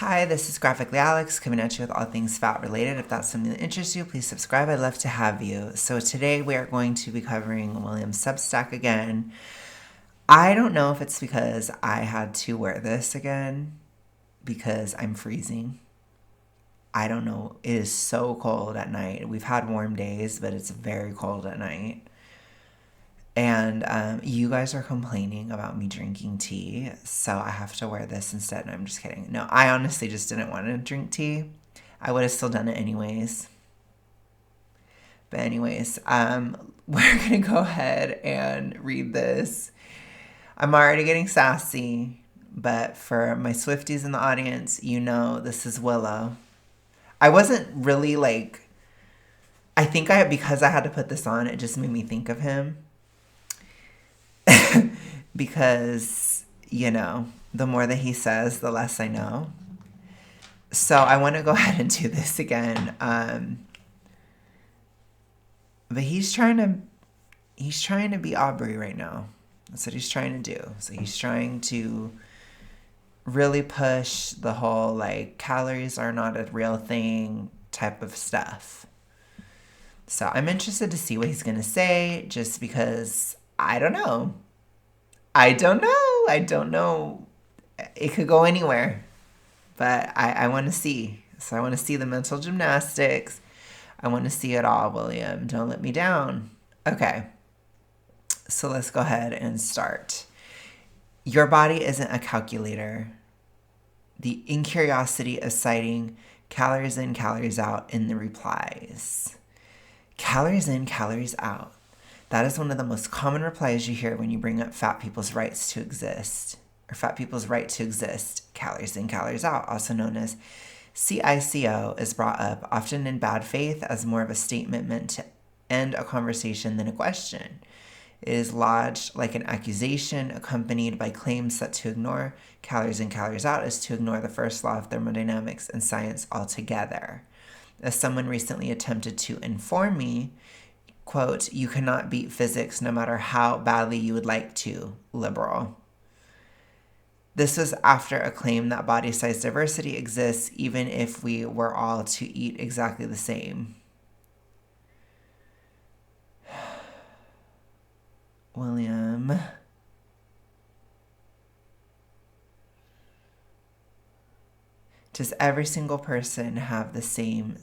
Hi, this is Graphically Alex coming at you with all things fat related. If that's something that interests you, please subscribe. I'd love to have you. So today we are going to be covering William's Substack again. I don't know if it's because I had to wear this again because I'm freezing. I don't know. It is so cold at night. We've had warm days, but it's very cold at night. And you guys are complaining about me drinking tea, so I have to wear this instead. No, I'm just kidding. No, I honestly just didn't want to drink tea. I would have still done it anyways. But anyways, we're going to go ahead and read this. I'm already getting sassy, but for my Swifties in the audience, you know this is Willow. I wasn't really because I had to put this on, it just made me think of him. Because, the more that he says, the less I know. So I want to go ahead and do this again. But he's trying to be Aubrey right now. That's what he's trying to do. So he's trying to really push the whole, calories are not a real thing type of stuff. So I'm interested to see what he's going to say, just because I don't know. I don't know. It could go anywhere. But I want to see. So I want to see the mental gymnastics. I want to see it all, William. Don't let me down. Okay. So let's go ahead and start. Your body isn't a calculator. The incuriosity of citing calories in, calories out in the replies. Calories in, calories out. That is one of the most common replies you hear when you bring up fat people's rights to exist, or fat people's right to exist. Calories in, calories out, also known as CICO, is brought up, often in bad faith, as more of a statement meant to end a conversation than a question. It is lodged like an accusation, accompanied by claims that to ignore calories in, calories out is to ignore the first law of thermodynamics and science altogether. As someone recently attempted to inform me, quote, "You cannot beat physics no matter how badly you would like to, liberal." This was after a claim that body size diversity exists even if we were all to eat exactly the same. William. Does every single person have the same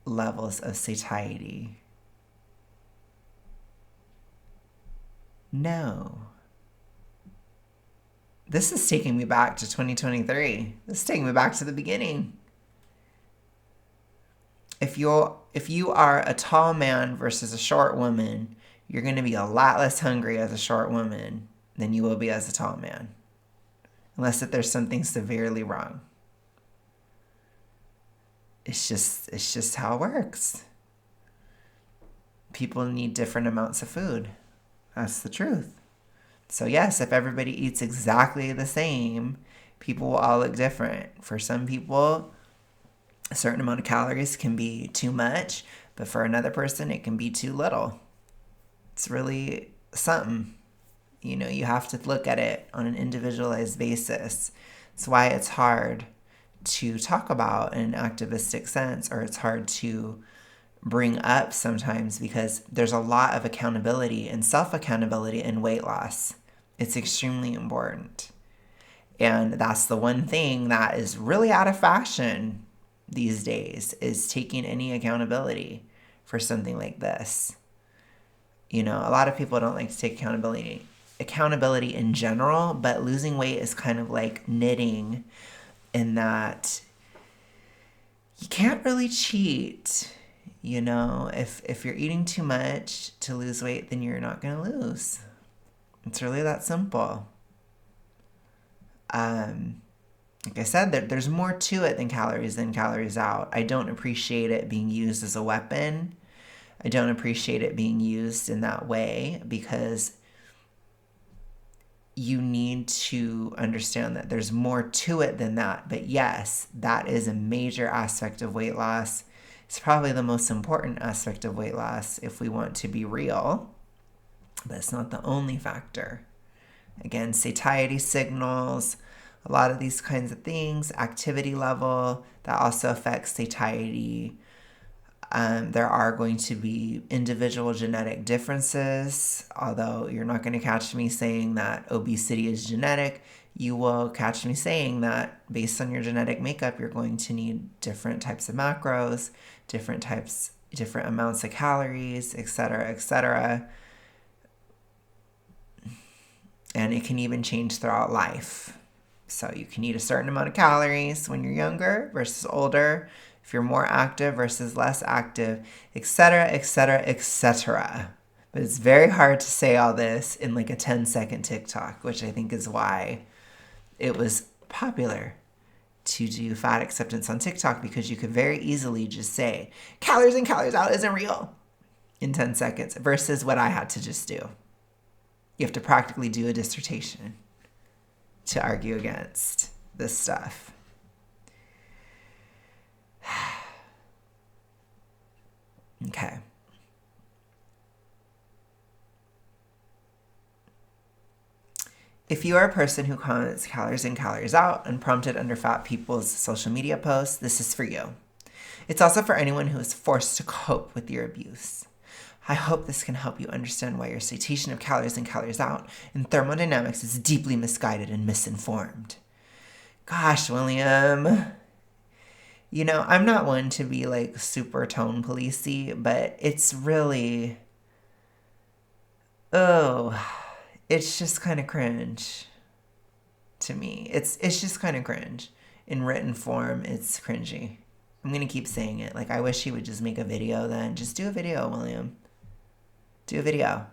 levels of satiety? No. This is taking me back to 2023. This is taking me back to the beginning. If you are a tall man versus a short woman, you're going to be a lot less hungry as a short woman than you will be as a tall man. Unless that there's something severely wrong. It's just how it works. People need different amounts of food. That's the truth. So yes, if everybody eats exactly the same, people will all look different. For some people, a certain amount of calories can be too much, but for another person, it can be too little. It's really something. You have to look at it on an individualized basis. That's why it's hard to talk about in an activistic sense, or it's hard to bring up sometimes, because there's a lot of accountability and self-accountability in weight loss. It's extremely important. And that's the one thing that is really out of fashion these days, is taking any accountability for something like this. A lot of people don't like to take accountability in general, but losing weight is kind of like knitting, in that you can't really cheat. If you're eating too much to lose weight, then you're not going to lose. It's really that simple. Like I said, there's more to it than calories in, calories out. I don't appreciate it being used as a weapon. I don't appreciate it being used in that way, because you need to understand that there's more to it than that. But yes, that is a major aspect of weight loss. It's probably the most important aspect of weight loss if we want to be real, but it's not the only factor. Again, satiety signals, a lot of these kinds of things, activity level, that also affects satiety. There are going to be individual genetic differences, although you're not going to catch me saying that obesity is genetic. You will catch me saying that based on your genetic makeup, you're going to need different types of macros, different amounts of calories, etc., etc. And it can even change throughout life. So you can eat a certain amount of calories when you're younger versus older, if you're more active versus less active, etc., etc., etc. But it's very hard to say all this in like a 10-second TikTok, which I think is why it was popular to do fat acceptance on TikTok, because you could very easily just say calories in, calories out isn't real in 10 seconds versus what I had to just do. You have to practically do a dissertation to argue against this stuff. Okay. If you are a person who comments calories in, calories out unprompted under fat people's social media posts, this is for you. It's also for anyone who is forced to cope with your abuse. I hope this can help you understand why your citation of calories in, calories out in thermodynamics is deeply misguided and misinformed. Gosh, William. You know, I'm not one to be like super tone policey, but it's really, it's just kind of cringe to me. It's just kind of cringe. In written form, it's cringy. I'm going to keep saying it. Like, I wish he would just make a video then. Just do a video, William. Do a video.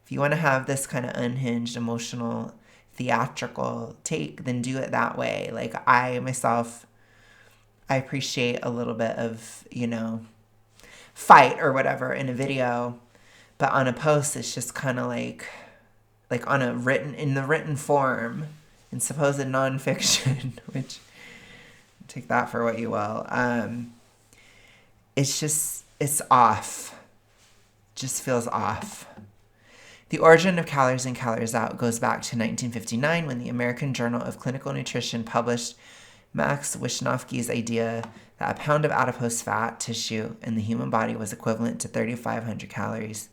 If you want to have this kind of unhinged, emotional, theatrical take, then do it that way. Like, I myself, I appreciate a little bit of, fight or whatever in a video. But on a post, it's just kind of like in the written form, in supposed nonfiction, which take that for what you will. It's off. Just feels off. The origin of calories in, calories out goes back to 1959 when the American Journal of Clinical Nutrition published Max Wishnowsky's idea that a pound of adipose fat tissue in the human body was equivalent to 3,500 calories.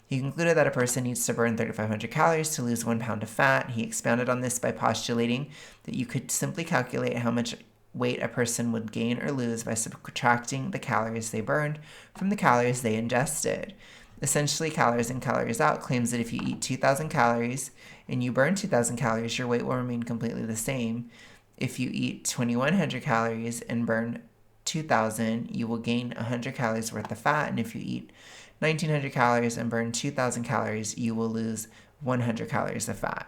He concluded that a person needs to burn 3,500 calories to lose 1 pound of fat. He expounded on this by postulating that you could simply calculate how much weight a person would gain or lose by subtracting the calories they burned from the calories they ingested. Essentially, calories in, calories out claims that if you eat 2,000 calories and you burn 2,000 calories, your weight will remain completely the same. If you eat 2,100 calories and burn 2,000, you will gain 100 calories worth of fat. And if you eat 1,900 calories and burn 2,000 calories, you will lose 100 calories of fat.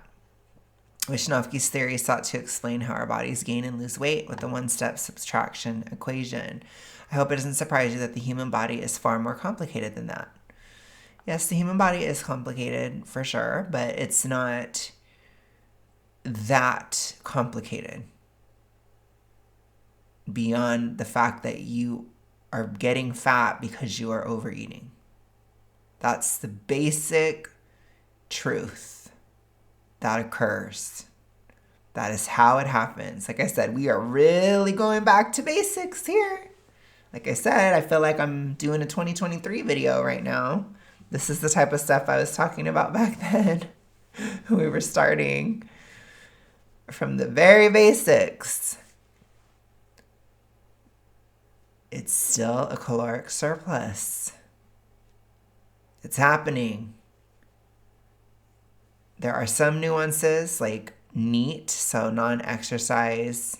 Wishnowsky's theory sought to explain how our bodies gain and lose weight with a one-step subtraction equation. I hope it doesn't surprise you that the human body is far more complicated than that. Yes, the human body is complicated for sure, but it's not that complicated beyond the fact that you are getting fat because you are overeating. That's the basic truth that occurs. That is how it happens. Like I said, we are really going back to basics here. Like I said, I feel like I'm doing a 2023 video right now. This is the type of stuff I was talking about back then. We were starting from the very basics. It's still a caloric surplus. It's happening. There are some nuances like NEAT, so non-exercise.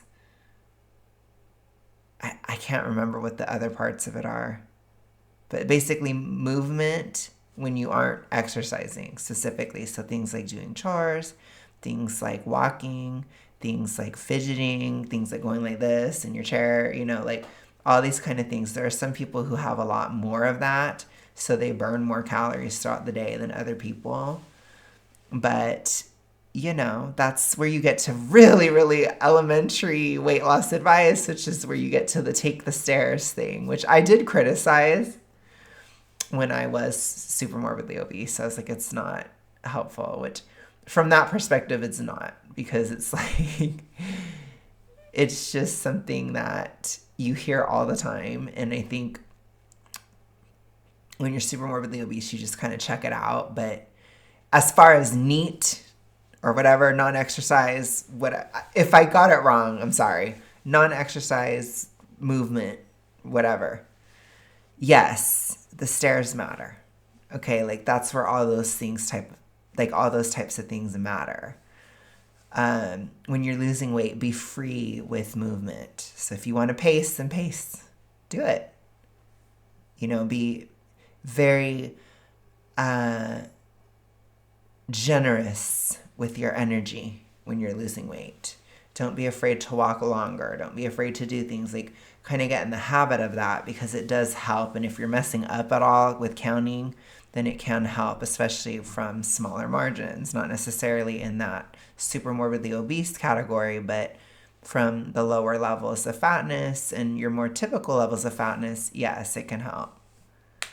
I can't remember what the other parts of it are. But basically movement when you aren't exercising specifically. So things like doing chores, things like walking, things like fidgeting, things like going like this in your chair, like all these kind of things. There are some people who have a lot more of that, so they burn more calories throughout the day than other people. But, that's where you get to really, really elementary weight loss advice, which is where you get to the take the stairs thing, which I did criticize when I was super morbidly obese. I was like, it's not helpful, which from that perspective, it's not, because it's like, it's just something that you hear all the time. And I think when you're super morbidly obese, you just kind of check it out. But as far as NEAT or whatever, non-exercise, if I got it wrong, I'm sorry. Non-exercise, movement, whatever. Yes, the stairs matter. Okay, like that's where all those things all those types of things matter. When you're losing weight, be free with movement. So if you want to pace, then pace. Do it. Be very generous with your energy when you're losing weight. Don't be afraid to walk longer. Don't be afraid to do things, like kind of get in the habit of that, because it does help. And if you're messing up at all with counting, then it can help, especially from smaller margins, not necessarily in that super morbidly obese category, but from the lower levels of fatness and your more typical levels of fatness. Yes, it can help. You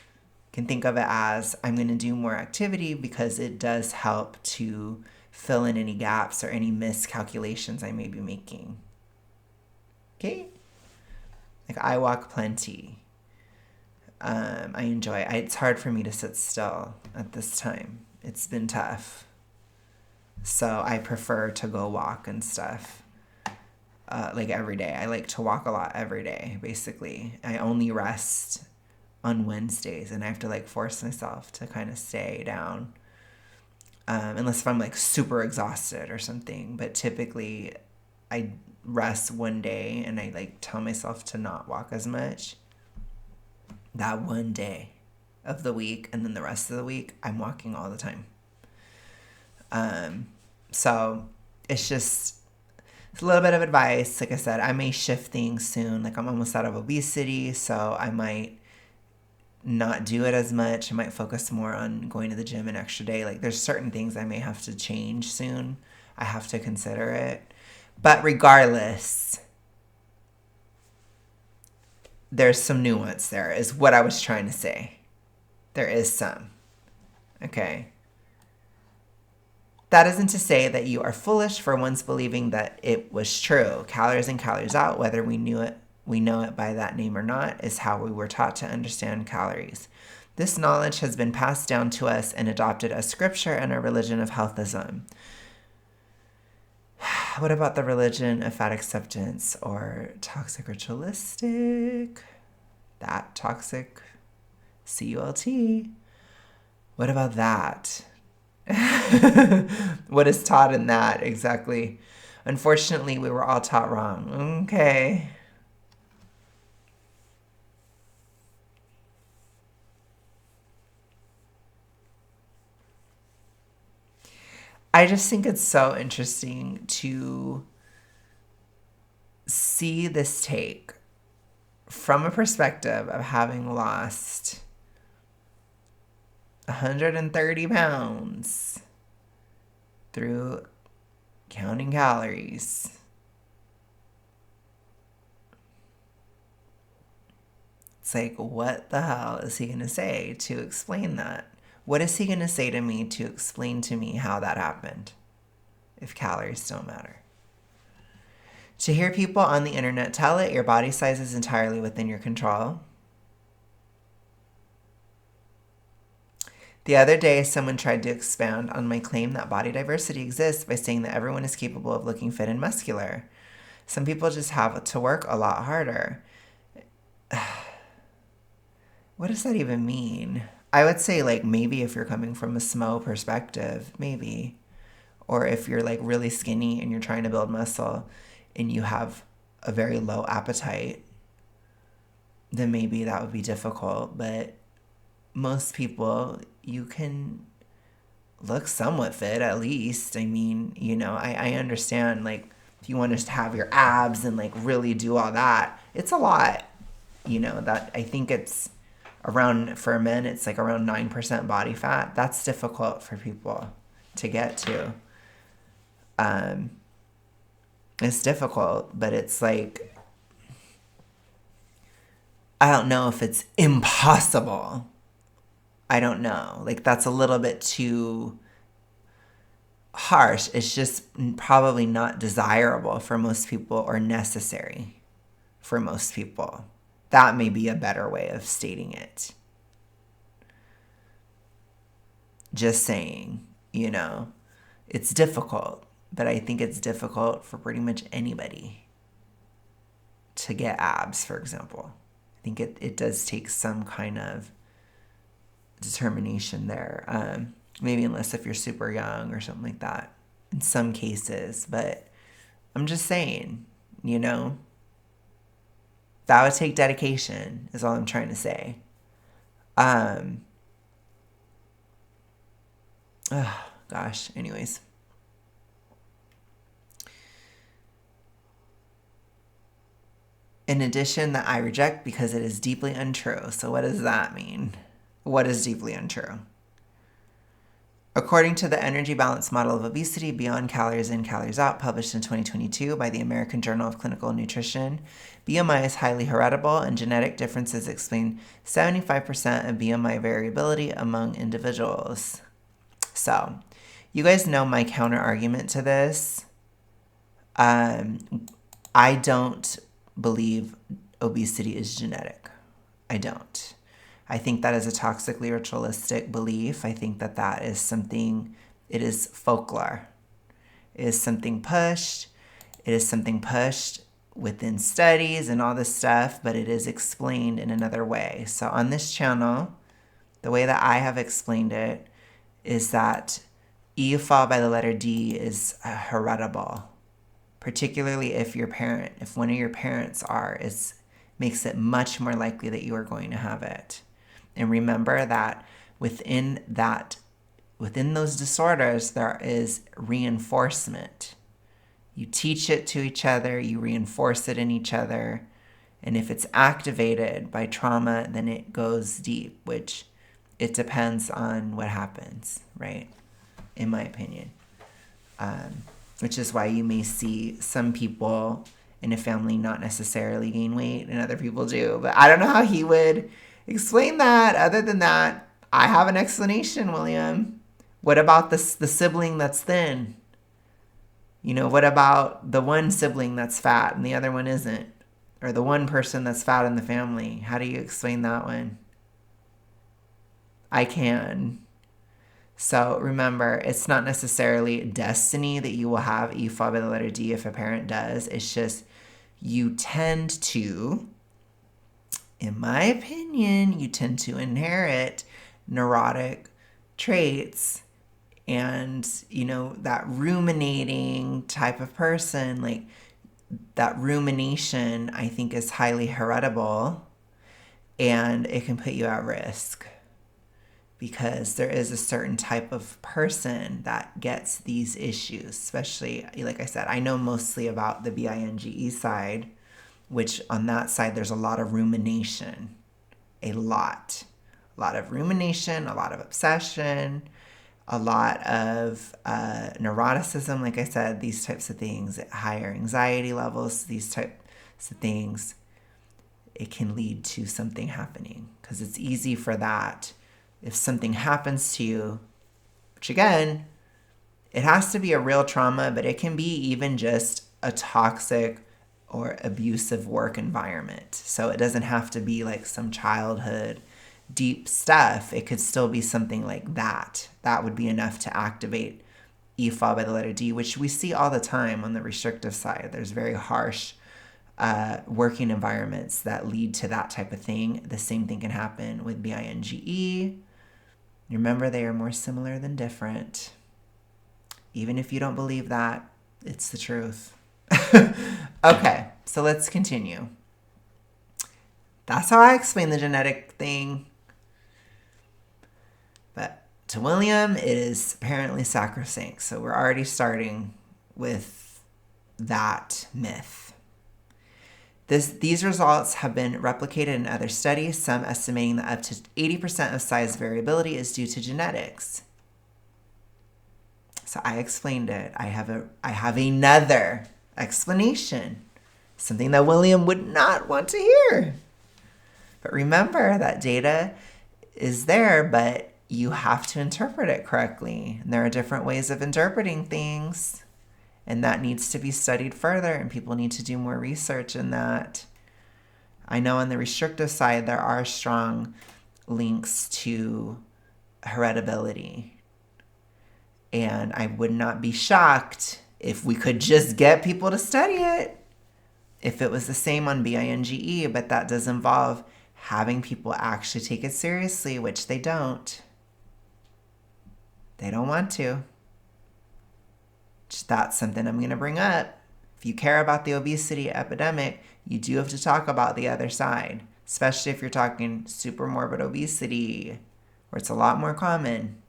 can think of it as, I'm going to do more activity because it does help to fill in any gaps or any miscalculations I may be making. Okay? Like, I walk plenty. I enjoy it. It's hard for me to sit still at this time. It's been tough. So I prefer to go walk and stuff. Like every day. I like to walk a lot every day, basically. I only rest on Wednesdays, and I have to like force myself to kind of stay down. Unless if I'm like super exhausted or something. But typically I rest one day and I like tell myself to not walk as much. That one day of the week, and then the rest of the week I'm walking all the time. So it's a little bit of advice. Like I said, I may shift things soon. Like, I'm almost out of obesity, so I might not do it as much. I might focus more on going to the gym an extra day. Like, there's certain things I may have to change soon. I have to consider it. But regardless, there's some nuance there, is what I was trying to say. There is some. Okay. That isn't to say that you are foolish for once believing that it was true. Calories in, calories out, whether we know it by that name or not, is how we were taught to understand calories. This knowledge has been passed down to us and adopted as scripture in our religion of healthism. What about the religion of fat acceptance or toxic ritualistic? That toxic CULT. What about that? What is taught in that exactly? Unfortunately, we were all taught wrong. Okay. I just think it's so interesting to see this take from a perspective of having lost 130 pounds through counting calories. It's like, what the hell is he going to say to explain that? What is he going to say to me to explain to me how that happened if calories don't matter? To hear people on the internet tell it, your body size is entirely within your control. The other day, someone tried to expound on my claim that body diversity exists by saying that everyone is capable of looking fit and muscular. Some people just have to work a lot harder. What does that even mean? I would say, like, maybe if you're coming from a SMO perspective, maybe. Or if you're, like, really skinny and you're trying to build muscle and you have a very low appetite, then maybe that would be difficult. But most people, you can look somewhat fit, at least. I mean, I understand, like, if you want to have your abs and, like, really do all that, it's a lot. That I think it's around, for men, it's like around 9% body fat. That's difficult for people to get to. It's difficult, but it's like, I don't know if it's impossible. I don't know. Like, that's a little bit too harsh. It's just probably not desirable for most people or necessary for most people. That may be a better way of stating it. Just saying, it's difficult, but I think it's difficult for pretty much anybody to get abs, for example. I think it does take some kind of determination there. Maybe unless if you're super young or something like that in some cases. But I'm just saying, that would take dedication is all I'm trying to say. Gosh, anyways. In addition, that I reject because it is deeply untrue. So what does that mean? What is deeply untrue? According to the energy balance model of obesity, Beyond Calories In, Calories Out, published in 2022 by the American Journal of Clinical Nutrition, BMI is highly heritable, and genetic differences explain 75% of BMI variability among individuals. So, you guys know my counter argument to this. I don't believe obesity is genetic. I don't. I think that is a toxically ritualistic belief. I think that is something, it is folklore. It is something pushed. It is something pushed within studies and all this stuff, but it is explained in another way. So on this channel, the way that I have explained it is that E followed by the letter D is heritable, particularly if one of your parents makes it much more likely that you are going to have it. And remember that within those disorders, there is reinforcement. You teach it to each other, you reinforce it in each other. And if it's activated by trauma, then it goes deep, which it depends on what happens, right? In my opinion. Which is why you may see some people in a family not necessarily gain weight and other people do. But I don't know how he would explain that. Other than that, I have an explanation, William. What about the sibling that's thin? What about the one sibling that's fat and the other one isn't? Or the one person that's fat in the family? How do you explain that one? I can. So remember, it's not necessarily destiny that you will have E followed by the letter D if a parent does. It's just you tend to, in my opinion, inherit neurotic traits and, that ruminating type of person, like that rumination, I think is highly heritable and it can put you at risk because there is a certain type of person that gets these issues, especially, like I said, I know mostly about the BINGE side, which on that side, there's a lot of rumination, a lot of rumination, a lot of obsession, a lot of neuroticism. Like I said, these types of things, higher anxiety levels, these types of things, it can lead to something happening because it's easy for that. If something happens to you, which again, it has to be a real trauma, but it can be even just a toxic or abusive work environment. So it doesn't have to be like some childhood deep stuff. It could still be something like that. That would be enough to activate E followed by the letter D, which we see all the time on the restrictive side. There's very harsh working environments that lead to that type of thing. The same thing can happen with BINGE. Remember, they are more similar than different. Even if you don't believe that, it's the truth. Okay, so let's continue. That's how I explain the genetic thing. But to William, it is apparently sacrosanct. So we're already starting with that myth. These results have been replicated in other studies, some estimating that up to 80% of size variability is due to genetics. So I explained it. I have another explanation, something that William would not want to hear. But remember that data is there, but you have to interpret it correctly. And there are different ways of interpreting things. And that needs to be studied further, and people need to do more research in that. I know on the restrictive side, there are strong links to heritability. And I would not be shocked if we could just get people to study it, if it was the same on BINGE, but that does involve having people actually take it seriously, which they don't. They don't want to. That's something I'm going to bring up. If you care about the obesity epidemic, you do have to talk about the other side, especially if you're talking super morbid obesity, where it's a lot more common.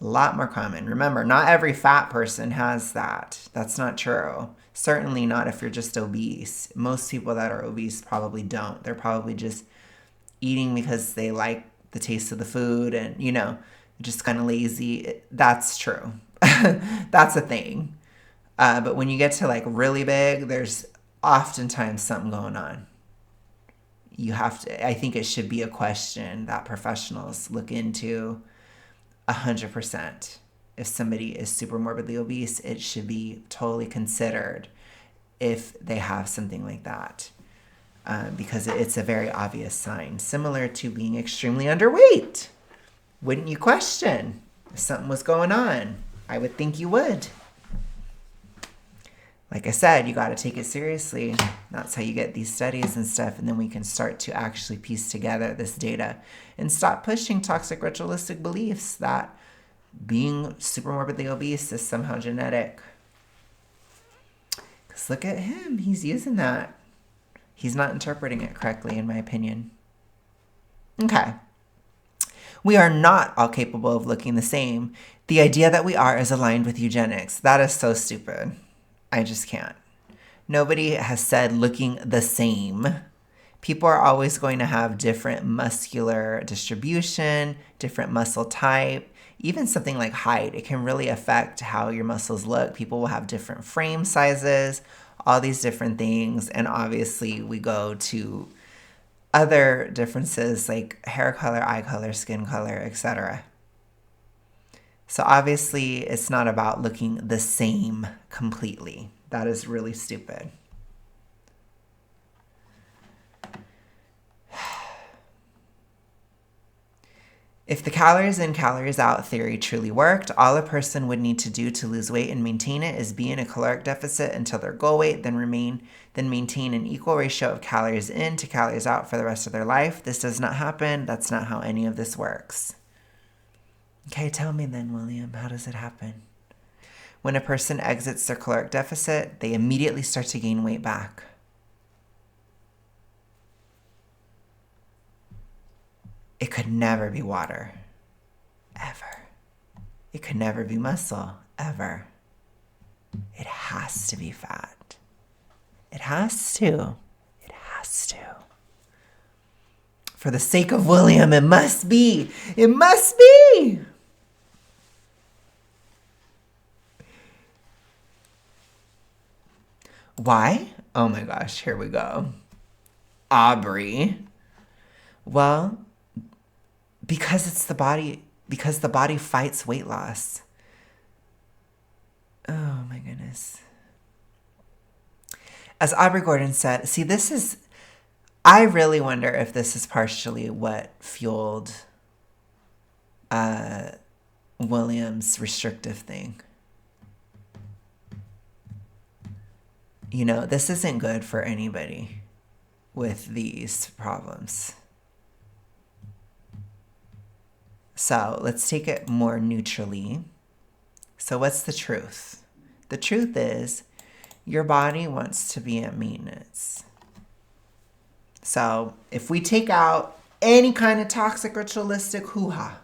A lot more common. Remember, not every fat person has that. That's not true. Certainly not if you're just obese. Most people that are obese probably don't. They're probably just eating because they like the taste of the food and, just kind of lazy. That's true. That's a thing. But when you get to like really big, there's oftentimes something going on. I think it should be a question that professionals look into 100%. If somebody is super morbidly obese, it should be totally considered if they have something like that. Because it's a very obvious sign, similar to being extremely underweight. Wouldn't you question if something was going on? I would think you would. Like I said, you got to take it seriously. That's how you get these studies and stuff. And then we can start to actually piece together this data and stop pushing toxic ritualistic beliefs that being super morbidly obese is somehow genetic. Because look at him. He's using that. He's not interpreting it correctly, in my opinion. Okay. We are not all capable of looking the same. The idea that we are is aligned with eugenics. That is so stupid. I just can't. Nobody has said looking the same. People are always going to have different muscular distribution, different muscle type, even something like height. It can really affect how your muscles look. People will have different frame sizes, all these different things. And obviously we go to other differences like hair color, eye color, skin color, etc. So obviously it's not about looking the same completely. That is really stupid. If the calories in, calories out theory truly worked, all a person would need to do to lose weight and maintain it is be in a caloric deficit until their goal weight, then maintain an equal ratio of calories in to calories out for the rest of their life. This does not happen. That's not how any of this works. Okay, tell me then, William, how does it happen? When a person exits their caloric deficit, they immediately start to gain weight back. It could never be water. Ever. It could never be muscle. Ever. It has to be fat. It has to. It has to. For the sake of William, it must be. It must be. Why? Oh my gosh, here we go. Aubrey. Well, because the body fights weight loss. Oh my goodness. As Aubrey Gordon said, I really wonder if this is partially what fueled William's restrictive thing. This isn't good for anybody with these problems. So let's take it more neutrally. So what's the truth? The truth is your body wants to be at maintenance. So if we take out any kind of toxic ritualistic hoo-ha,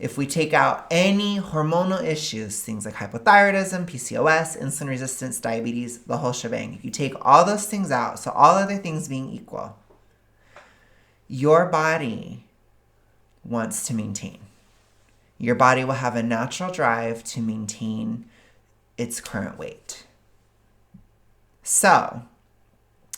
if we take out any hormonal issues, things like hypothyroidism, PCOS, insulin resistance, diabetes, the whole shebang, if you take all those things out, so all other things being equal, your body wants to maintain. Your body will have a natural drive to maintain its current weight. So,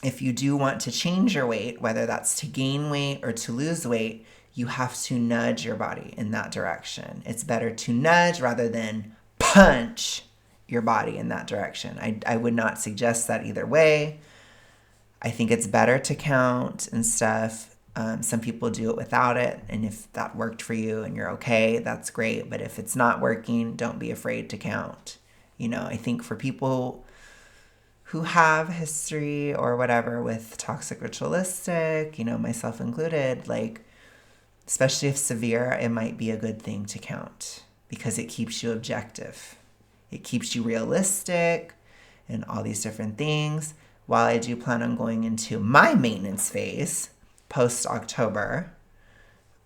if you do want to change your weight, whether that's to gain weight or to lose weight, you have to nudge your body in that direction. It's better to nudge rather than punch your body in that direction. I would not suggest that either way. I think it's better to count and stuff. Some people do it without it, and if that worked for you and you're okay, that's great. But if it's not working, don't be afraid to count. I think for people who have history or whatever with toxic ritualistic, myself included, like, especially if severe, it might be a good thing to count because it keeps you objective. It keeps you realistic and all these different things. While I do plan on going into my maintenance phase post-October,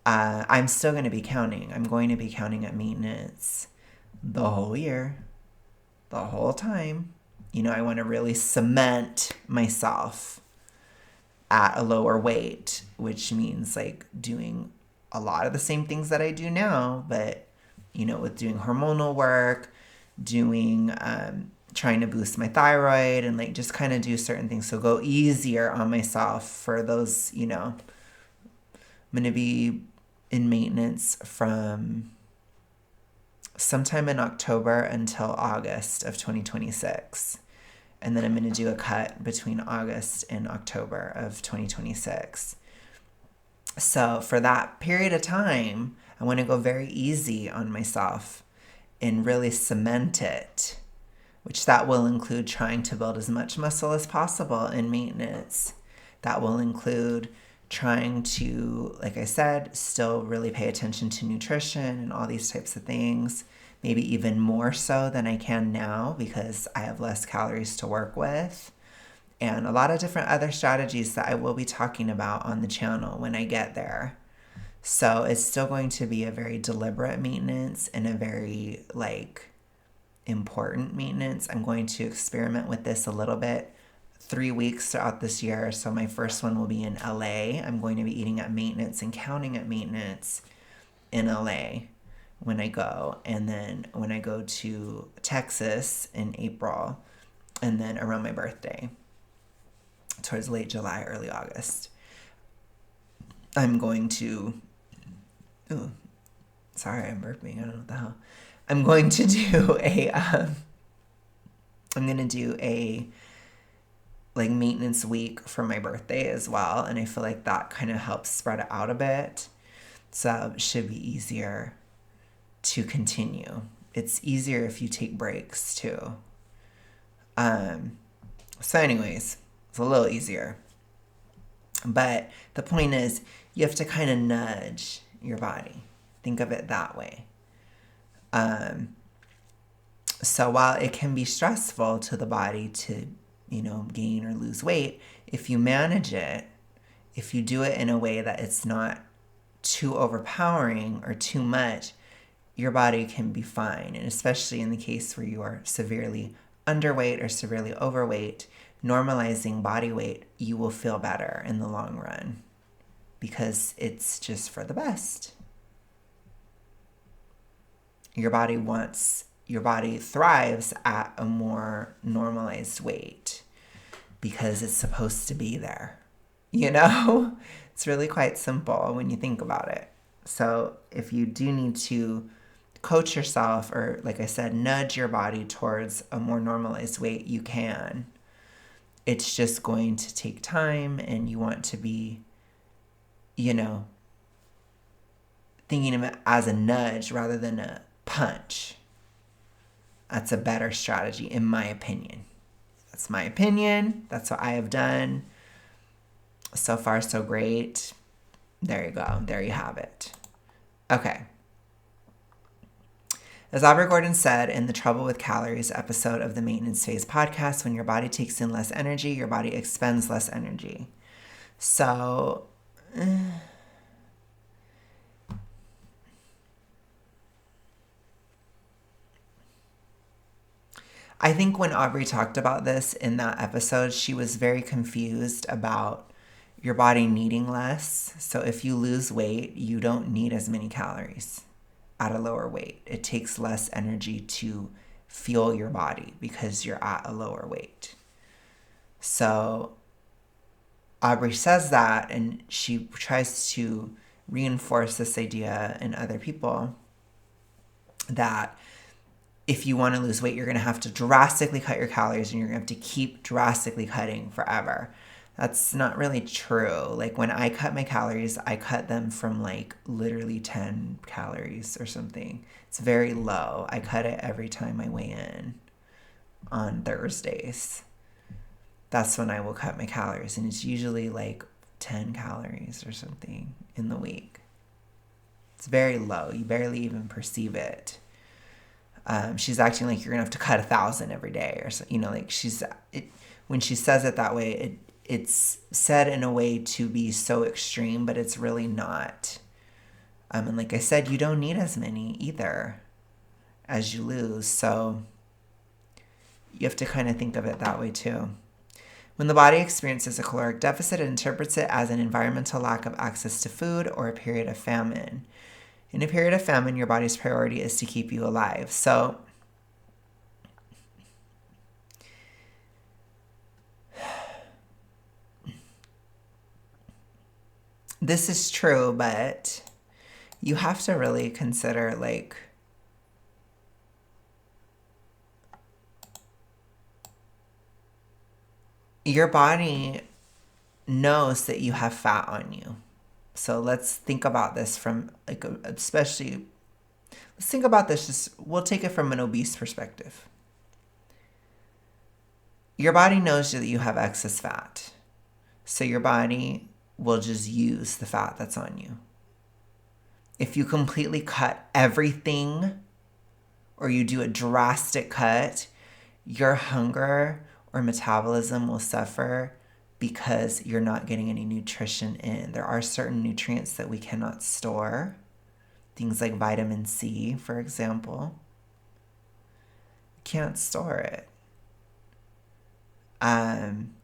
I'm still going to be counting. I'm going to be counting at maintenance the whole year, the whole time. I want to really cement myself at a lower weight, which means like doing a lot of the same things that I do now, but, with doing hormonal work, doing, trying to boost my thyroid and like just kind of do certain things. So go easier on myself for those, I'm going to be in maintenance from sometime in October until August of 2026. And then I'm going to do a cut between August and October of 2026. So for that period of time, I want to go very easy on myself and really cement it, which that will include trying to build as much muscle as possible in maintenance. That will include trying to, like I said, still really pay attention to nutrition and all these types of things. Maybe even more so than I can now because I have less calories to work with. And a lot of different other strategies that I will be talking about on the channel when I get there. So it's still going to be a very deliberate maintenance and a very important maintenance. I'm going to experiment with this a little bit 3 weeks throughout this year. So my first one will be in LA. I'm going to be eating at maintenance and counting at maintenance in LA when I go. And then when I go to Texas in April, and then around my birthday, towards late July, early August, I'm going to, sorry, I'm burping. I don't know what the hell. I'm going to do a maintenance week for my birthday as well. And I feel like that kind of helps spread it out a bit. So it should be easier to continue. It's easier if you take breaks too. So anyways, it's a little easier. But the point is, you have to kind of nudge your body. Think of it that way. So while it can be stressful to the body to, gain or lose weight, if you manage it, if you do it in a way that it's not too overpowering or too much, your body can be fine. And especially in the case where you are severely underweight or severely overweight, normalizing body weight, you will feel better in the long run because it's just for the best. Your body thrives at a more normalized weight because it's supposed to be there. It's really quite simple when you think about it. So if you do need to coach yourself or, like I said, nudge your body towards a more normalized weight, you can. It's just going to take time, and you want to be, thinking of it as a nudge rather than a punch. That's a better strategy, in my opinion. That's my opinion. That's what I have done. So far, so great. There you go. There you have it. Okay. As Aubrey Gordon said in the Trouble with Calories episode of the Maintenance Phase podcast, when your body takes in less energy, your body expends less energy. So, I think when Aubrey talked about this in that episode, she was very confused about your body needing less. So if you lose weight, you don't need as many calories at a lower weight. It takes less energy to fuel your body because you're at a lower weight. So Aubrey says that, and she tries to reinforce this idea in other people that if you want to lose weight, you're going to have to drastically cut your calories and you're going to have to keep drastically cutting forever. That's not really true. Like when I cut my calories, I cut them from like literally 10 calories or something. It's very low. I cut it every time I weigh in on Thursdays. That's when I will cut my calories. And it's usually like 10 calories or something in the week. It's very low. You barely even perceive it. She's acting like you're gonna have to cut 1,000 every day, or so, like when she says it that way, it's said in a way to be so extreme, but it's really not. And like I said, you don't need as many either as you lose, so you have to kind of think of it that way too. When the body experiences a caloric deficit, it interprets it as an environmental lack of access to food or a period of famine. In a period of famine, your body's priority is to keep you alive. So this is true, but you have to really consider like your body knows that you have fat on you. So let's think about this from like let's think about this we'll take it from an obese perspective. Your body knows that you have excess fat. So your body will just use the fat that's on you. If you completely cut everything or you do a drastic cut, your hunger or metabolism will suffer because you're not getting any nutrition in. There are certain nutrients that we cannot store. Things like vitamin C, for example. Can't store it. And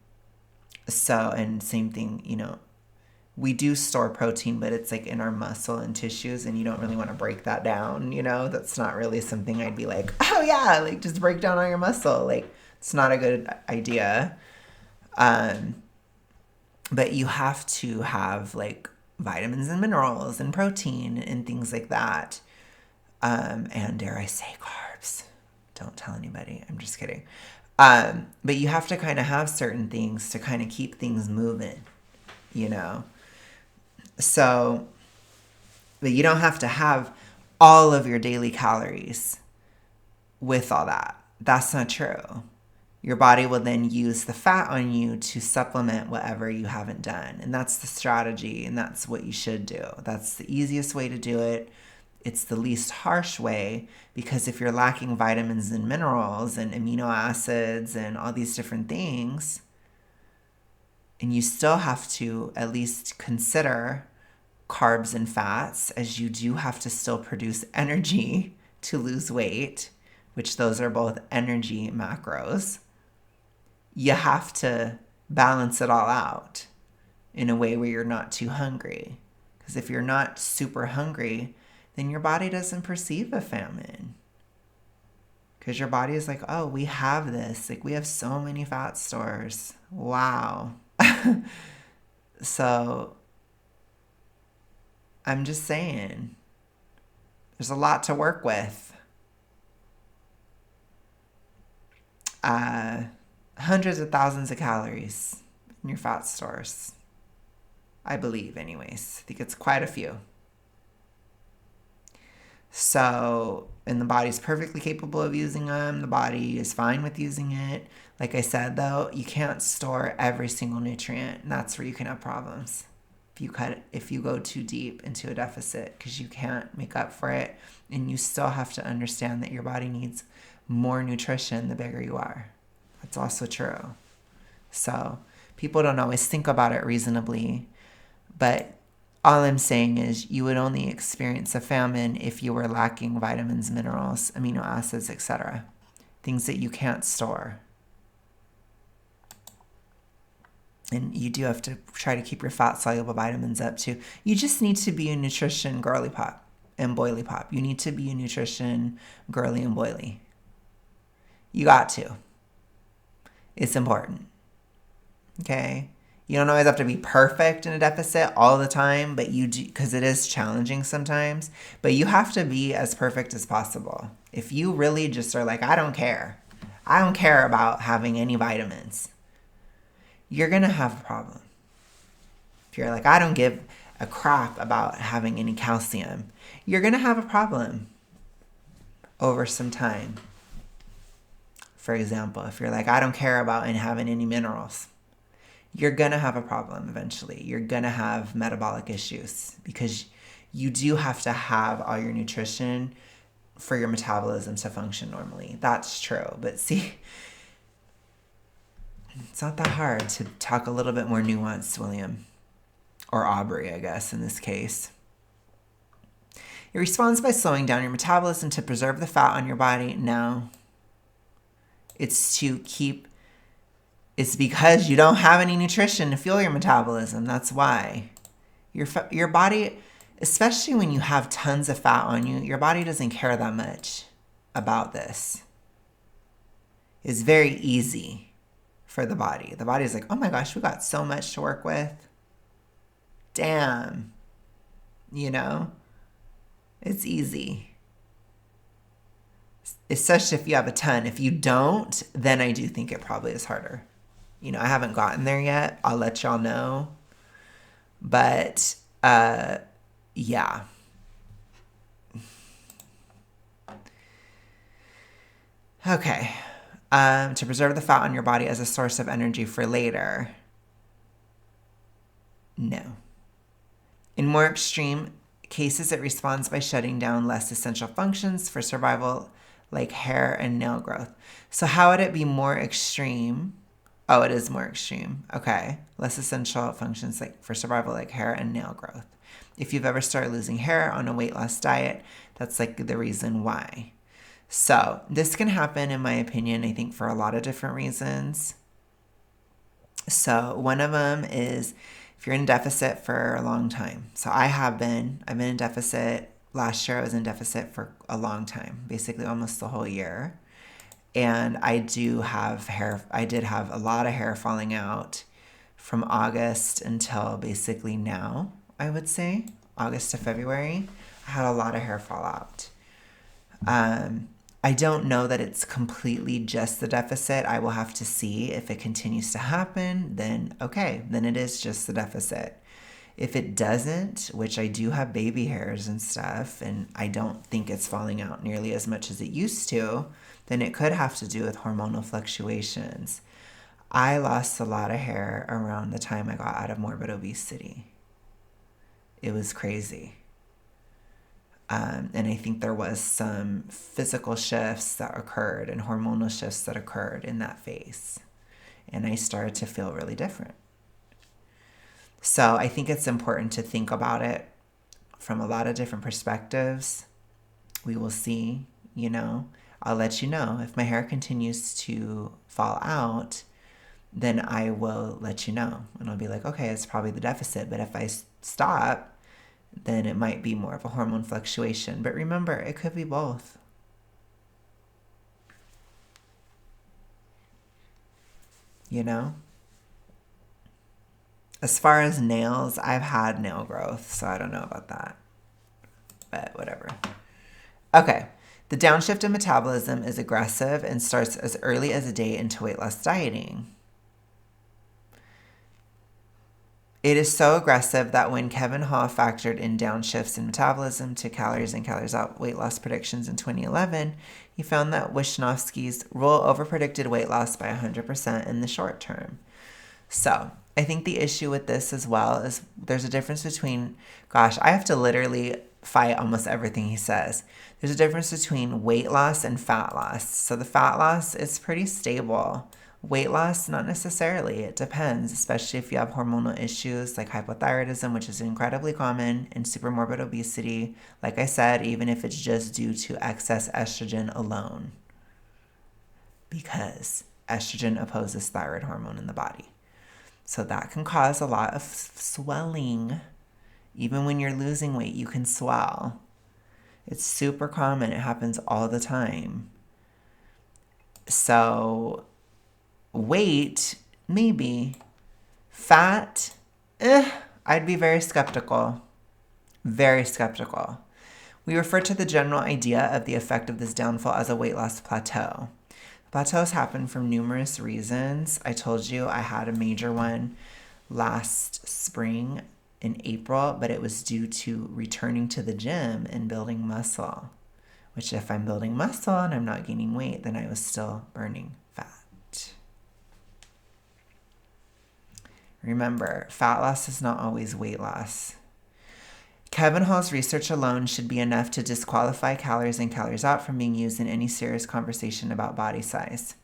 same thing, we do store protein, but it's like in our muscle and tissues, and you don't really want to break that down, That's not really something I'd be like, oh yeah, like just break down all your muscle. Like, it's not a good idea. But you have to have like vitamins and minerals and protein and things like that. And dare I say carbs. Don't tell anybody. I'm just kidding. But you have to kind of have certain things to kind of keep things moving, So, but you don't have to have all of your daily calories with all that. That's not true. Your body will then use the fat on you to supplement whatever you haven't done. And that's the strategy, and that's what you should do. That's the easiest way to do it. It's the least harsh way, because if you're lacking vitamins and minerals and amino acids and all these different things, and you still have to at least consider carbs and fats, as you do have to still produce energy to lose weight, which those are both energy macros. You have to balance it all out in a way where you're not too hungry. Because if you're not super hungry, then your body doesn't perceive a famine. Because your body is like, oh, we have this. Like, we have so many fat stores. Wow. So, I'm just saying, there's a lot to work with. Hundreds of thousands of calories in your fat stores. I believe, anyways. I think it's quite a few. So, and the body's perfectly capable of using them. The body is fine with using it. Like I said, though, you can't store every single nutrient, and that's where you can have problems. If you go too deep into a deficit, because you can't make up for it, and you still have to understand that your body needs more nutrition the bigger you are. That's also true. So people don't always think about it reasonably, but all I'm saying is you would only experience a famine if you were lacking vitamins, minerals, amino acids, etc. Things that you can't store. And you do have to try to keep your fat-soluble vitamins up too. You just need to be a nutrition girly pop and boily pop. You need to be a nutrition girly and boily. You got to. It's important. Okay? You don't always have to be perfect in a deficit all the time, but you do, because it is challenging sometimes. But you have to be as perfect as possible. If you really just are like, I don't care. I don't care about having any vitamins. You're going to have a problem. If you're like, I don't give a crap about having any calcium, you're going to have a problem over some time. For example, if you're like, I don't care about having any minerals, you're going to have a problem eventually. You're going to have metabolic issues because you do have to have all your nutrition for your metabolism to function normally. That's true. But see, it's not that hard to talk a little bit more nuanced, William. Or Aubrey, I guess, in this case. It responds by slowing down your metabolism to preserve the fat on your body. No. It's because you don't have any nutrition to fuel your metabolism. That's why. Your body, especially when you have tons of fat on you, your body doesn't care that much about this. It's very easy for the body. The body's like, oh my gosh, we got so much to work with. Damn. You know? It's easy. Especially if you have a ton. If you don't, then I do think it probably is harder. You know, I haven't gotten there yet. I'll let y'all know. But, yeah. Okay. To preserve the fat on your body as a source of energy for later. No. In more extreme cases, it responds by shutting down less essential functions for survival, like hair and nail growth. So how would it be more extreme? Oh, it is more extreme. Okay. Less essential functions like for survival, like hair and nail growth. If you've ever started losing hair on a weight loss diet, that's like the reason why. So this can happen, in my opinion, I think for a lot of different reasons. So one of them is if you're in deficit for a long time. So I've been in deficit. Last year I was in deficit for a long time, basically almost the whole year. And I did have a lot of hair falling out from August until basically now, I would say. August to February, I had a lot of hair fall out. I don't know that it's completely just the deficit. I will have to see if it continues to happen, then okay, then it is just the deficit. If it doesn't, which I do have baby hairs and stuff, and I don't think it's falling out nearly as much as it used to, then it could have to do with hormonal fluctuations. I lost a lot of hair around the time I got out of morbid obesity. It was crazy. And I think there was some physical shifts that occurred and hormonal shifts that occurred in that phase. And I started to feel really different. So I think it's important to think about it from a lot of different perspectives. We will see, you know. I'll let you know. If my hair continues to fall out, then I will let you know. And I'll be like, okay, it's probably the deficit. But if I stop, then it might be more of a hormone fluctuation. But remember, it could be both. You know? As far as nails, I've had nail growth, so I don't know about that. But whatever. Okay. The downshift in metabolism is aggressive and starts as early as a day into weight loss dieting. It is so aggressive that when Kevin Hall factored in downshifts in metabolism to calories in, calories out weight loss predictions in 2011, he found that Wisnowski's rule overpredicted weight loss by 100% in the short term. So I think the issue with this as well is there's a difference between, gosh, I have to literally fight almost everything he says. There's a difference between weight loss and fat loss. So the fat loss is pretty stable. Weight loss, not necessarily. It depends, especially if you have hormonal issues like hypothyroidism, which is incredibly common, and supermorbid obesity. Like I said, even if it's just due to excess estrogen alone, because estrogen opposes thyroid hormone in the body. So that can cause a lot of swelling. Even when you're losing weight, you can swell. It's super common. It happens all the time. So weight, maybe. Fat, I'd be very skeptical. Very skeptical. We refer to the general idea of the effect of this downfall as a weight loss plateau. Plateaus happen for numerous reasons. I told you I had a major one last spring in April, but it was due to returning to the gym and building muscle, which if I'm building muscle and I'm not gaining weight, then I was still burning fat. Remember, fat loss is not always weight loss. Kevin Hall's research alone should be enough to disqualify calories in, calories out from being used in any serious conversation about body size.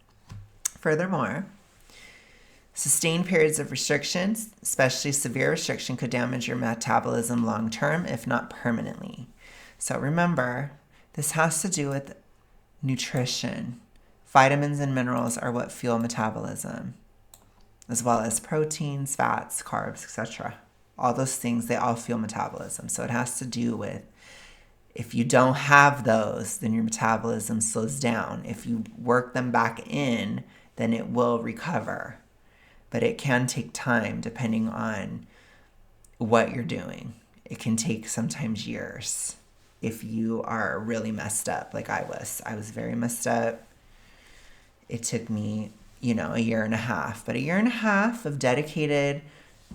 Furthermore, sustained periods of restrictions, especially severe restriction, could damage your metabolism long term, if not permanently. So remember, this has to do with nutrition. Vitamins and minerals are what fuel metabolism, as well as proteins, fats, carbs, etc. All those things, they all fuel metabolism. So it has to do with, if you don't have those, then your metabolism slows down. If you work them back in, then it will recover. But it can take time depending on what you're doing. It can take sometimes years if you are really messed up like I was. I was very messed up. It took me, a year and a half. But a year and a half of dedicated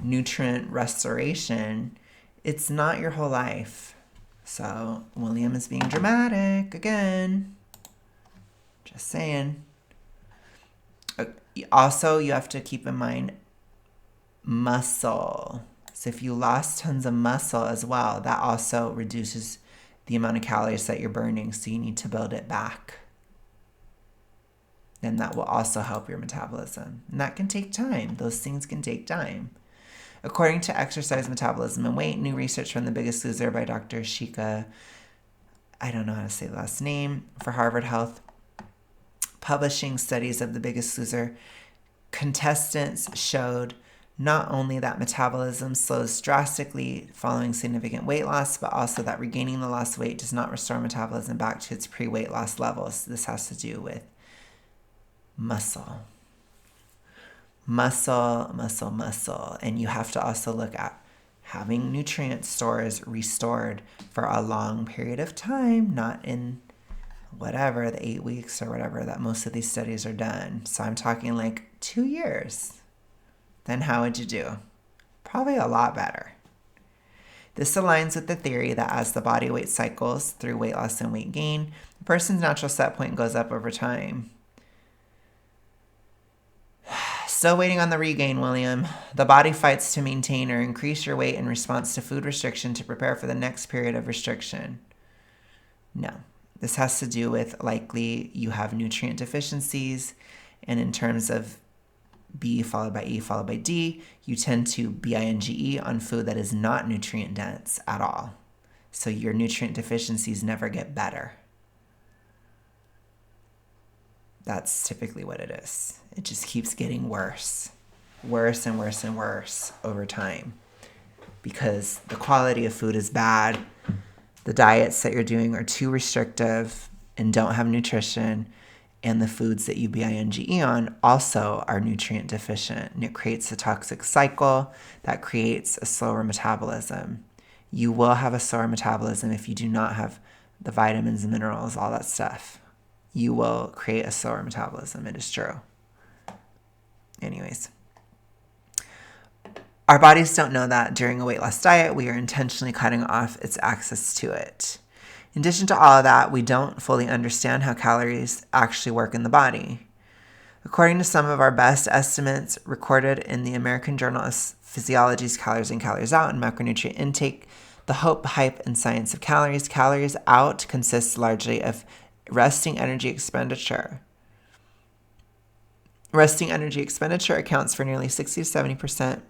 nutrient restoration, it's not your whole life. So William is being dramatic again. Just saying. Also, you have to keep in mind muscle. So if you lost tons of muscle as well, that also reduces the amount of calories that you're burning. So you need to build it back. Then that will also help your metabolism. And that can take time. Those things can take time. According to Exercise, Metabolism, and Weight, new research from The Biggest Loser by Dr. Cico, I don't know how to say the last name, for Harvard Health, publishing studies of The Biggest Loser, contestants showed not only that metabolism slows drastically following significant weight loss, but also that regaining the lost weight does not restore metabolism back to its pre-weight loss levels. This has to do with muscle. Muscle. And you have to also look at having nutrient stores restored for a long period of time, not in whatever, the 8 weeks or whatever that most of these studies are done. So I'm talking like 2 years. Then how would you do? Probably a lot better. This aligns with the theory that as the body weight cycles through weight loss and weight gain, the person's natural set point goes up over time. Still waiting on the regain, William. The body fights to maintain or increase your weight in response to food restriction to prepare for the next period of restriction. No. This has to do with likely you have nutrient deficiencies, and in terms of B followed by E followed by D, you tend to binge on food that is not nutrient dense at all. So your nutrient deficiencies never get better. That's typically what it is. It just keeps getting worse. Worse and worse and worse over time. Because the quality of food is bad. The diets that you're doing are too restrictive and don't have nutrition. And the foods that you binge on also are nutrient deficient. And it creates a toxic cycle that creates a slower metabolism. You will have a slower metabolism if you do not have the vitamins and minerals, all that stuff. You will create a slower metabolism. It is true. Anyways. Our bodies don't know that during a weight loss diet, we are intentionally cutting off its access to it. In addition to all of that, we don't fully understand how calories actually work in the body. According to some of our best estimates recorded in the American Journal of Physiology's Calories in, Calories Out and Macronutrient Intake, the hope, hype, and science of calories, calories out consists largely of resting energy expenditure. Resting energy expenditure accounts for nearly 60 to 70%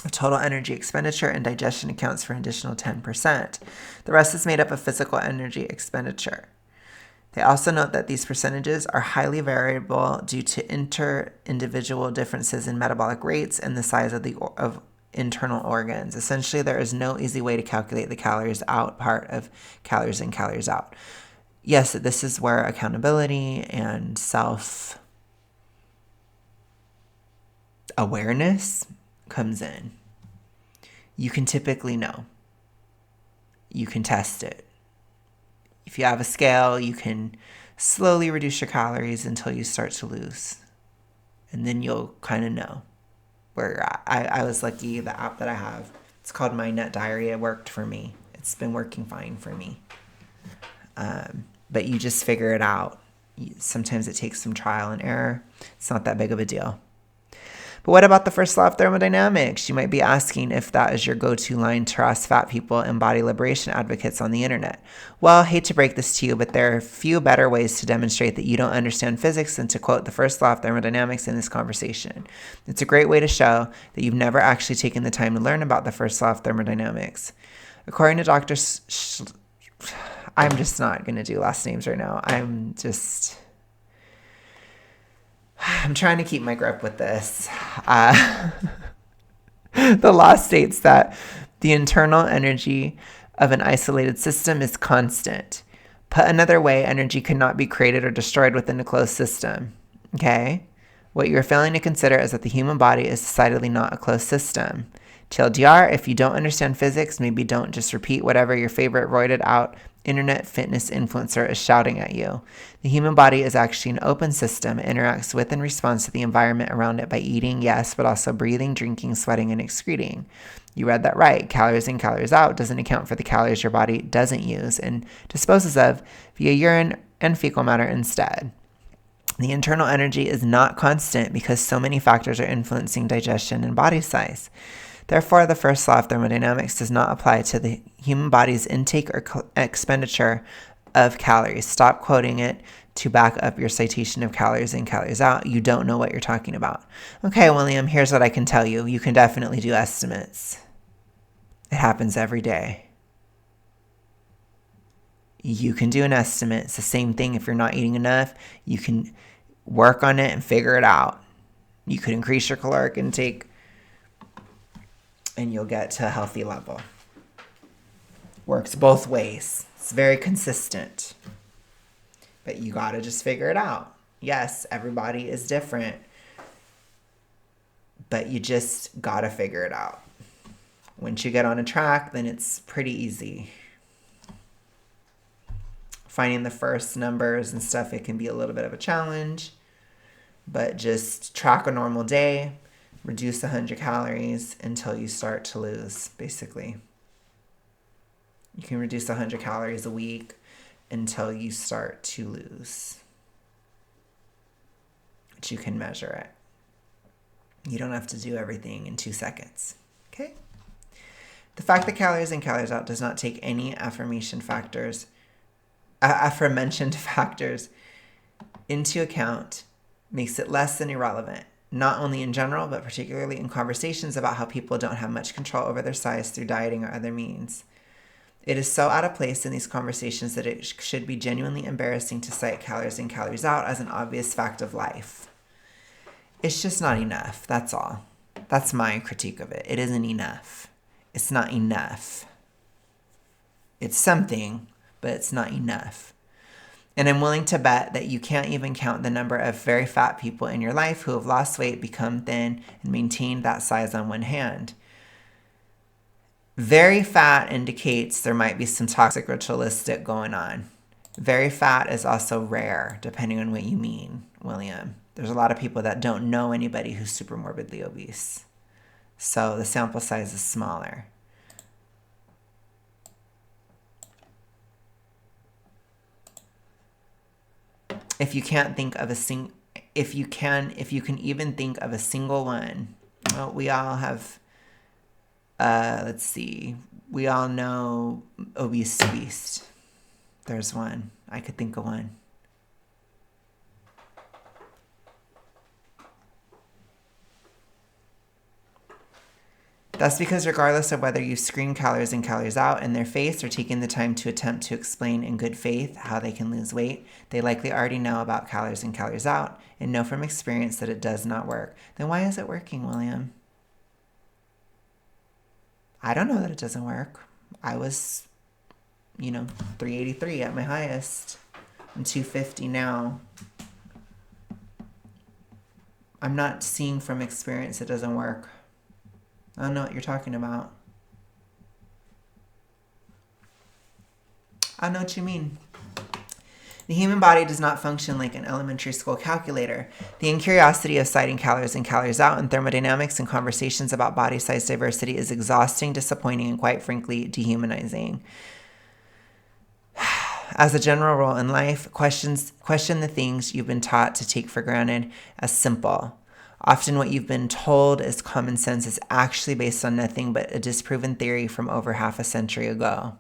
of total energy expenditure, and digestion accounts for an additional 10%. The rest is made up of physical energy expenditure. They also note that these percentages are highly variable due to inter-individual differences in metabolic rates and the size of internal organs. Essentially, there is no easy way to calculate the calories out part of calories in, calories out. Yes, this is where accountability and self awareness comes in. You can typically know. You can test it. If you have a scale, you can slowly reduce your calories until you start to lose. And then you'll kind of know where you're at. I was lucky, the app that I have, it's called My Nut Diary. It worked for me. It's been working fine for me. But you just figure it out. Sometimes it takes some trial and error. It's not that big of a deal. But what about the first law of thermodynamics? You might be asking if that is your go-to line to harass fat people and body liberation advocates on the internet. Well, I hate to break this to you, but there are few better ways to demonstrate that you don't understand physics than to quote the first law of thermodynamics in this conversation. It's a great way to show that you've never actually taken the time to learn about the first law of thermodynamics. According to Dr. I'm just not going to do last names right now. I'm trying to keep my grip with this. The law states that the internal energy of an isolated system is constant. Put another way, energy cannot be created or destroyed within a closed system. Okay? What you're failing to consider is that the human body is decidedly not a closed system. TLDR, if you don't understand physics, maybe don't just repeat whatever your favorite roided out internet fitness influencer is shouting at you. The human body is actually an open system. It interacts with and responds to the environment around it by eating, yes, but also breathing, drinking, sweating, and excreting. You read that right. Calories in, calories out doesn't account for the calories your body doesn't use and disposes of via urine and fecal matter instead. The internal energy is not constant because so many factors are influencing digestion and body size. Therefore, the first law of thermodynamics does not apply to the human body's intake or expenditure of calories. Stop quoting it to back up your citation of calories in, calories out. You don't know what you're talking about. Okay, William, here's what I can tell you. You can definitely do estimates. It happens every day. You can do an estimate. It's the same thing if you're not eating enough. You can work on it and figure it out. You could increase your caloric intake and you'll get to a healthy level. Works both ways. It's very consistent. But you gotta just figure it out. Yes, everybody is different. But you just gotta figure it out. Once you get on a track, then it's pretty easy. Finding the first numbers and stuff, it can be a little bit of a challenge. But just track a normal day. Reduce 100 calories until you start to lose, basically. You can reduce 100 calories a week until you start to lose. But you can measure it. You don't have to do everything in 2 seconds. Okay? The fact that calories in, calories out does not take any aforementioned factors into account makes it less than irrelevant. Not only in general, but particularly in conversations about how people don't have much control over their size through dieting or other means. It is so out of place in these conversations that it should be genuinely embarrassing to cite calories in, calories out as an obvious fact of life. It's just not enough, that's all. That's my critique of it. It isn't enough. It's not enough. It's something, but it's not enough. And I'm willing to bet that you can't even count the number of very fat people in your life who have lost weight, become thin, and maintained that size on one hand. Very fat indicates there might be some toxic ritualistic going on. Very fat is also rare, depending on what you mean, William. There's a lot of people that don't know anybody who's super morbidly obese. So the sample size is smaller. If you can't think of if you can even think of a single one, well, we all have, let's see, we all know Obese Beast. There's one. I could think of one. That's because regardless of whether you scream calories in, calories out in their face or taking the time to attempt to explain in good faith how they can lose weight, they likely already know about calories in, calories out and know from experience that it does not work. Then why is it working, William? I don't know that it doesn't work. I was, 383 at my highest. I'm 250 now. I'm not seeing from experience it doesn't work. I don't know what you're talking about. I know what you mean. The human body does not function like an elementary school calculator. The incuriosity of citing calories in, calories out in thermodynamics and conversations about body size diversity is exhausting, disappointing, and quite frankly, dehumanizing. As a general rule in life, question the things you've been taught to take for granted as simple. Often what you've been told as common sense is actually based on nothing but a disproven theory from over half a century ago.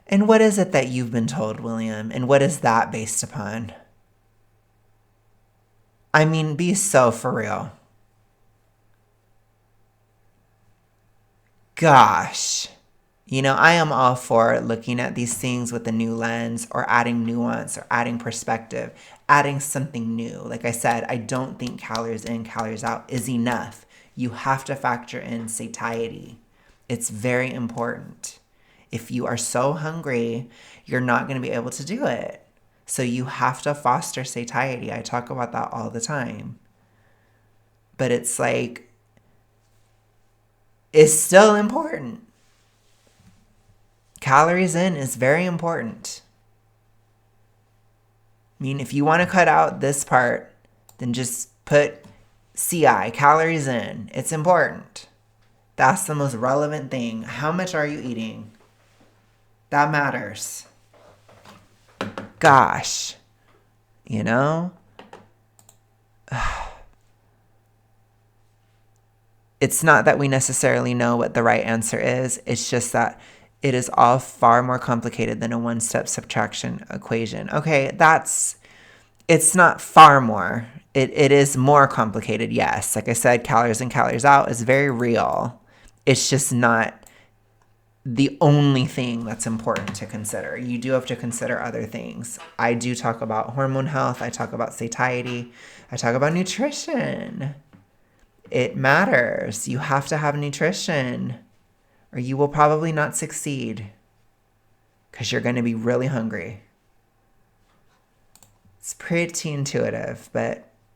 And what is it that you've been told, William? And what is that based upon? I mean, be so for real. Gosh. You know, I am all for looking at these things with a new lens or adding nuance or adding perspective, adding something new. Like I said, I don't think calories in, calories out is enough. You have to factor in satiety. It's very important. If you are so hungry, you're not going to be able to do it. So you have to foster satiety. I talk about that all the time. But it's like, it's still important. Calories in is very important. I mean, if you want to cut out this part, then just put CI, calories in. It's important. That's the most relevant thing. How much are you eating? That matters. Gosh. You know? It's not that we necessarily know what the right answer is. It's just that it is all far more complicated than a one-step subtraction equation. Okay, it's not far more. It is more complicated, yes. Like I said, calories in, calories out is very real. It's just not the only thing that's important to consider. You do have to consider other things. I do talk about hormone health. I talk about satiety. I talk about nutrition. It matters. You have to have nutrition or you will probably not succeed because you're going to be really hungry. It's pretty intuitive,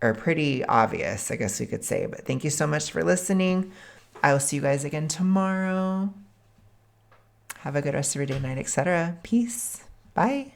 or pretty obvious, I guess we could say. But thank you so much for listening. I will see you guys again tomorrow. Have a good rest of your day, night, etc. Peace. Bye.